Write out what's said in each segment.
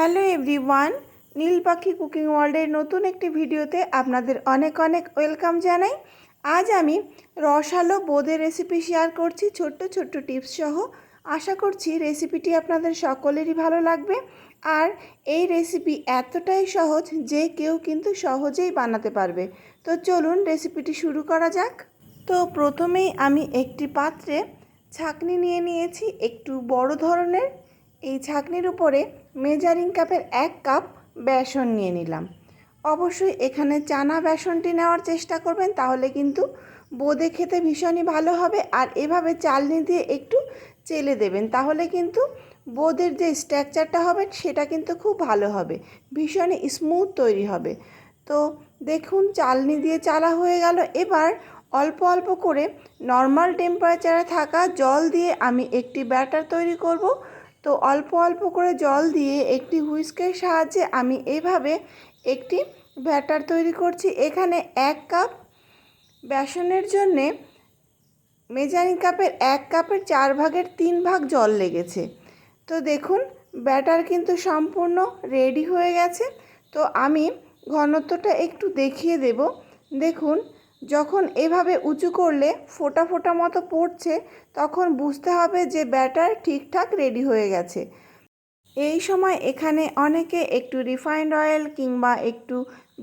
Hello everyone, নীল পাখি cooking ওয়ার্ল্ডের নতুন একটি ভিডিওতে আপনাদের অনেক অনেক ওয়েলকাম জানাই। আজ আমি রসালো বোঁদে রেসিপি শেয়ার করছি ছোট্ট ছোট্ট টিপস সহ। আশা করছি রেসিপিটি আপনাদের সকলেরই ভালো লাগবে। আর এই রেসিপি এতটাই সহজ যে কেউ কিন্তু সহজেই বানাতে পারবে। তো চলুন রেসিপিটি শুরু করা যাক। তো প্রথমেই আমি একটি পাত্রে ছাঁকনি নিয়ে নিয়েছি একটু বড় ধরনের। এই ছাঁকনির উপরে মেজারিং কাপের 1 কাপ বেসন নিয়ে নিলাম। অবশ্যই এখানে চানা বেসনটি নেওয়ার চেষ্টা করবেন, তাহলে কিন্তু বোঁদে খেতে ভীষণই ভালো হবে। আর এভাবে চালনি দিয়ে একটু চেলে দেবেন, তাহলে কিন্তু বোঁদের যে স্ট্রাকচারটা হবে সেটা কিন্তু খুব ভালো হবে, ভীষণই স্মুথ তৈরি হবে। তো দেখুন চালনি দিয়ে চালা হয়ে গেল। এবার অল্প অল্প করে নর্মাল টেম্পারেচারে থাকা জল দিয়ে আমি একটি ব্যাটার তৈরি করব। তো অল্প অল্প করে জল দিয়ে একটি হুইস্কের সাহায্যে আমি এইভাবে একটি ব্যাটার তৈরি করছি। এখানে 1 কাপ বেসনের জন্যে মেজারিং কাপের 1 কাপের 4 ভাগের 3 ভাগ জল লেগেছে। তো দেখুন ব্যাটার কিন্তু সম্পূর্ণ রেডি হয়ে গেছে। তো আমি ঘনত্বটা একটু দেখিয়ে দেব। দেখুন যখন এভাবে উঁচু করলে ফোঁটা ফোঁটা মতো পড়ছে, তখন বুঝতে হবে যে ব্যাটার ঠিকঠাক রেডি হয়ে গেছে। এই সময় এখানে অনেকে একটু রিফাইন্ড অয়েল কিংবা একটু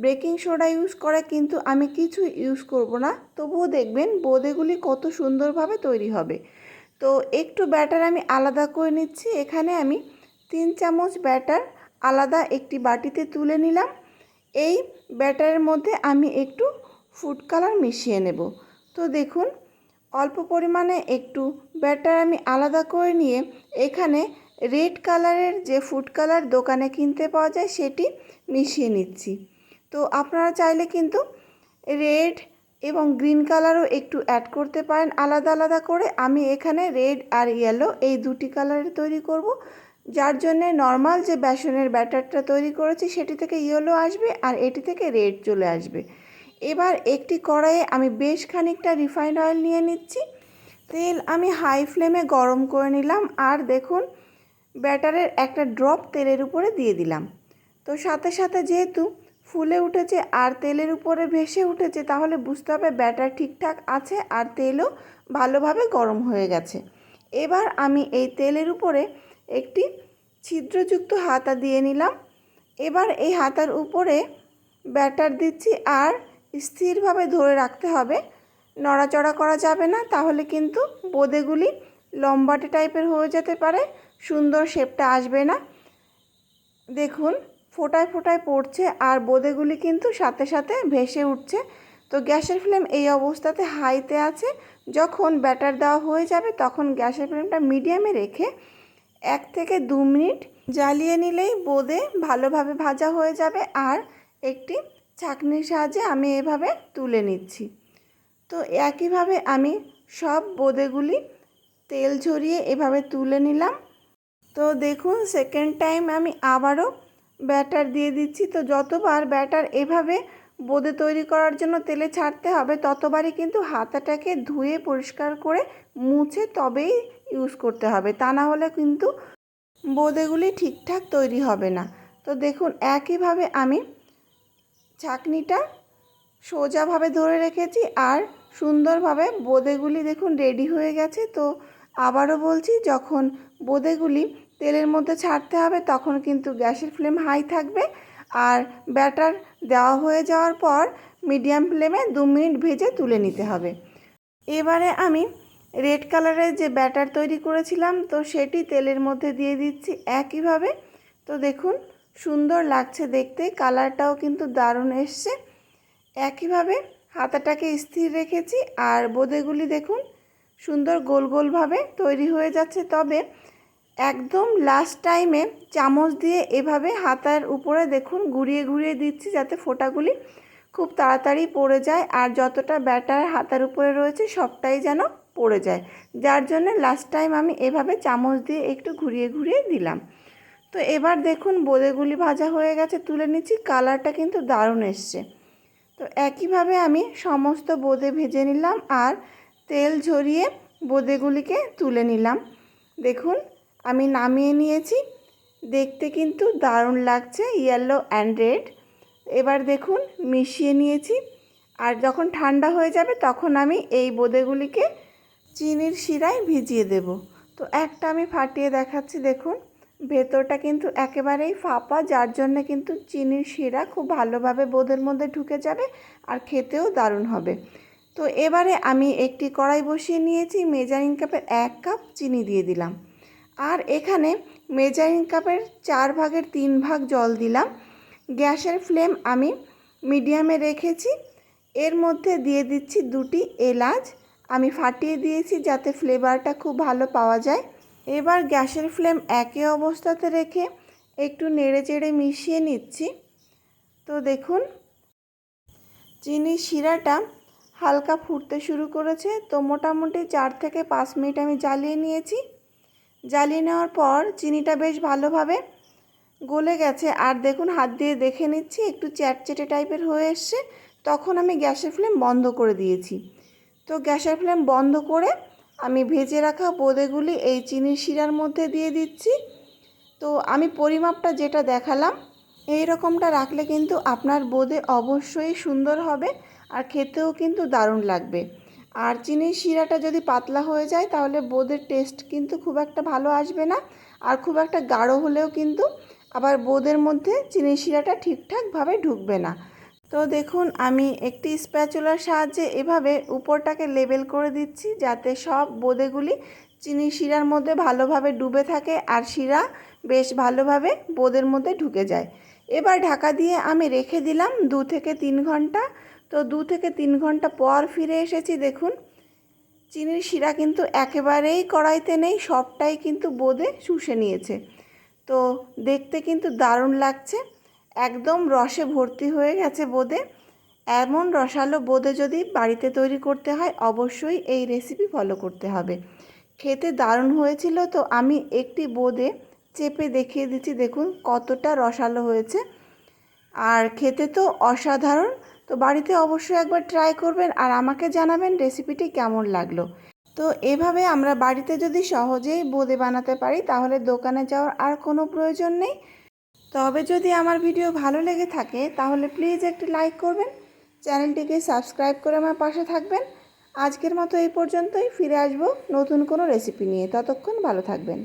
বেকিং সোডা ইউজ করে, কিন্তু আমি কিছু ইউজ করব না। তবুও দেখবেন বোঁদেগুলি কত সুন্দরভাবে তৈরি হবে। তো একটু ব্যাটার আমি আলাদা করে নিচ্ছি। এখানে আমি 3 চামচ ব্যাটার আলাদা একটি বাটিতে তুলে নিলাম। এই ব্যাটারের মধ্যে আমি একটু ফুড কালার মিশিয়ে নেব। তো দেখুন অল্প পরিমাণে একটু ব্যাটার আমি আলাদা করে নিয়ে এখানে রেড কালারের যে ফুড কালার দোকানে কিনতে পাওয়া যায় সেটি মিশিয়ে নিচ্ছি। তো আপনারা চাইলে কিন্তু রেড এবং গ্রিন কালারও একটু অ্যাড করতে পারেন আলাদা আলাদা করে। আমি এখানে রেড আর ইয়েলো এই দুটি কালারের তৈরি করব, যার জন্যে নর্মাল যে বেসনের ব্যাটারটা তৈরি করেছি সেটি থেকে ইয়েলো আসবে আর এটি থেকে রেড চলে আসবে। এবার একটি কড়াইয়ে আমি বেশ খানিকটা রিফাইন্ড অয়েল নিয়ে নিচ্ছি। তেল আমি হাই ফ্লেমে গরম করে নিলাম। আর দেখুন ব্যাটারের একটা ড্রপ তেলের উপরে দিয়ে দিলাম। তো সাথে সাথে যেহেতু ফুলে উঠেছে আর তেলের উপরে ভেসে উঠেছে, তাহলে বুঝতে হবে ব্যাটার ঠিকঠাক আছে আর তেলও ভালোভাবে গরম হয়ে গেছে। এবার আমি এই তেলের উপরে একটি ছিদ্রযুক্ত হাতা দিয়ে নিলাম। এবার এই হাতার উপরে ব্যাটার দিচ্ছি আর স্থিরভাবে ধরে রাখতে হবে, নড়াচড়া করা যাবে না, তাহলে কিন্তু বোঁদেগুলি লম্বাটে টাইপের হয়ে যেতে পারে, সুন্দর শেপটা আসবে না। দেখুন ফোঁটায় ফোঁটায় পড়ছে আর বোঁদেগুলি কিন্তু সাথে সাথে ভেসে উঠছে। তো গ্যাসের ফ্লেম এই অবস্থাতে হাইতে আছে। যখন ব্যাটার দেওয়া হয়ে যাবে তখন গ্যাসের ফ্লেমটা মিডিয়ামে রেখে 1 থেকে 2 মিনিট জ্বালিয়ে নিলেই বোঁদে ভালোভাবে ভাজা হয়ে যাবে। আর একটি ছাঁকনির সাহায্যে আমি এভাবে তুলে নিচ্ছি। তো একইভাবে আমি সব বোঁদেগুলি তেল ঝরিয়ে এভাবে তুলে নিলাম। তো দেখুন সেকেন্ড টাইম আমি আবারও ব্যাটার দিয়ে দিচ্ছি। তো যতবার ব্যাটার এভাবে বোঁদে তৈরি করার জন্য তেলে ছাড়তে হবে, ততবারই কিন্তু হাতাটাকে ধুয়ে পরিষ্কার করে মুছে তবেই ইউজ করতে হবে, তা না হলে কিন্তু বোঁদেগুলি ঠিকঠাক তৈরি হবে না। তো দেখুন একইভাবে আমি ছাঁকনিটা সোজাভাবে ধরে রেখেছি আর সুন্দরভাবে বোঁদেগুলি দেখুন রেডি হয়ে গেছে। তো আবারও বলছি, যখন বোঁদেগুলি তেলের মধ্যে ছাড়তে হবে তখন কিন্তু গ্যাসের ফ্লেম হাই থাকবে আর ব্যাটার দেওয়া হয়ে যাওয়ার পর মিডিয়াম ফ্লেমে 2 মিনিট ভেজে তুলে নিতে হবে। এবারে আমি রেড কালারের যে ব্যাটার তৈরি করেছিলাম তো সেটি তেলের মধ্যে দিয়ে দিচ্ছি একইভাবে। তো দেখুন সুন্দর লাগছে দেখতে, কালারটাও কিন্তু দারুণ এসছে। একইভাবে হাতাটাকে স্থির রেখেছি আর বোঁদেগুলি দেখুন সুন্দর গোল গোলভাবে তৈরি হয়ে যাচ্ছে। তবে একদম লাস্ট টাইমে চামচ দিয়ে এভাবে হাতার উপরে দেখুন ঘুরিয়ে ঘুরিয়ে দিচ্ছি, যাতে ফোঁটাগুলি খুব তাড়াতাড়ি পড়ে যায় আর যতটা ব্যাটার হাতার উপরে রয়েছে সবটাই যেন পড়ে যায়, যার জন্য লাস্ট টাইম আমি এভাবে চামচ দিয়ে একটু ঘুরিয়ে ঘুরিয়ে দিলাম। তো এবার দেখুন বোঁদেগুলি ভাজা হয়ে গেছে, তুলে নিচ্ছি। কালারটা কিন্তু দারুণ এসছে। তো একইভাবে আমি সমস্ত বোঁদে ভেজে নিলাম আর তেল ঝরিয়ে বোঁদেগুলিকে তুলে নিলাম। দেখুন আমি নামিয়ে নিয়েছি। দেখতে কিন্তু দারুণ লাগছে, ইয়েলো অ্যান্ড রেড। এবার দেখুন মিশিয়ে নিয়েছি। আর যখন ঠান্ডা হয়ে যাবে তখন আমি এই বোঁদেগুলিকে চিনির শিরায় ভিজিয়ে দেব। তো একটা আমি ফাটিয়ে দেখাচ্ছি, দেখুন ভেতরটা কিন্তু একেবারেই ফাঁপা, যার জন্যে কিন্তু চিনির শিরা খুব ভালোভাবে বোঁদের মধ্যে ঢুকে যাবে আর খেতেও দারুণ হবে। তো এবারে আমি একটি কড়াই বসিয়ে নিয়েছি, মেজারিং কাপের 1 কাপ চিনি দিয়ে দিলাম। আর এখানে মেজারিং কাপের 4 ভাগের 3 ভাগ জল দিলাম। গ্যাসের ফ্লেম আমি মিডিয়ামে রেখেছি। এর মধ্যে দিয়ে দিচ্ছি 2টি এলাচ, আমি ফাটিয়ে দিয়েছি যাতে ফ্লেভারটা খুব ভালো পাওয়া যায়। এবার গ্যাসের ফ্লেম একই অবস্থাতে রেখে একটু নেড়ে চেড়ে মিশিয়ে নিচ্ছি। তো দেখুন চিনির শিরাটা হালকা ফুটতে শুরু করেছে। তো মোটামুটি 4 থেকে 5 মিনিট আমি জ্বালিয়ে নিয়েছি। জ্বালিয়ে নেওয়ার পর চিনিটা বেশ ভালোভাবে গলে গেছে। আর দেখুন হাত দিয়ে দেখে নিচ্ছি একটু চ্যাটচেটে টাইপের হয়ে এসছে। তখন আমি গ্যাসের ফ্লেম বন্ধ করে দিয়েছি। তো গ্যাসের ফ্লেম বন্ধ করে আমি ভেজে রাখা বোঁদেগুলি এই চিনির শিরার মধ্যে দিয়ে দিচ্ছি। তো আমি পরিমাপটা যেটা দেখালাম এই রকমটা রাখলে কিন্তু আপনার বোঁদে অবশ্যই সুন্দর হবে আর খেতেও কিন্তু দারুণ লাগবে। আর চিনির শিরাটা যদি পাতলা হয়ে যায় তাহলে বোঁদের টেস্ট কিন্তু খুব একটা ভালো আসবে না, আর খুব একটা গাঢ় হলেও কিন্তু আবার বোঁদের মধ্যে চিনির শিরাটা ঠিকঠাকভাবে ঢুকবে না। তো দেখুন আমি একটি স্প্যাচুলার সাহায্যে এভাবে উপরটাকে লেবেল করে দিচ্ছি যাতে সব বোঁদেগুলি চিনির শিরার মধ্যে ভালোভাবে ডুবে থাকে আর শিরা বেশ ভালোভাবে বোঁদের মধ্যে ঢুকে যায়। এবার ঢাকা দিয়ে আমি রেখে দিলাম 2 থেকে 3 ঘন্টা। তো 2 থেকে 3 ঘন্টা পর ফিরে এসেছি, দেখুন চিনির শিরা কিন্তু একেবারেই কড়াইতে নেই, সবটাই কিন্তু বোঁদে শুষে নিয়েছে। তো দেখতে কিন্তু দারুণ লাগছে, একদম রসে ভর্তি হয়ে গেছে বোঁদে। এমন রসালো বোঁদে যদি বাড়িতে তৈরি করতে হয় অবশ্যই এই রেসিপি ফলো করতে হবে। খেতে দারুণ হয়েছিল। তো আমি একটি বোঁদে চেপে দেখিয়ে দিচ্ছি, দেখুন কতটা রসালো হয়েছে আর খেতে তো অসাধারণ। তো বাড়িতে অবশ্যই একবার ট্রাই করবেন আর আমাকে জানাবেন রেসিপিটি কেমন লাগলো। তো এভাবে আমরা বাড়িতে যদি সহজেই বোঁদে বানাতে পারি তাহলে দোকানে যাওয়ার আর কোনো প্রয়োজন নেই। তবে যদি আমার ভিডিও ভালো লেগে থাকে তাহলে প্লিজ একটি লাইক করবেন, চ্যানেলটিকে সাবস্ক্রাইব করে আমার পাশে থাকবেন। আজকের মতো এই পর্যন্তই, ফিরে আসবো নতুন কোনো রেসিপি নিয়ে। ততক্ষণ ভালো থাকবেন।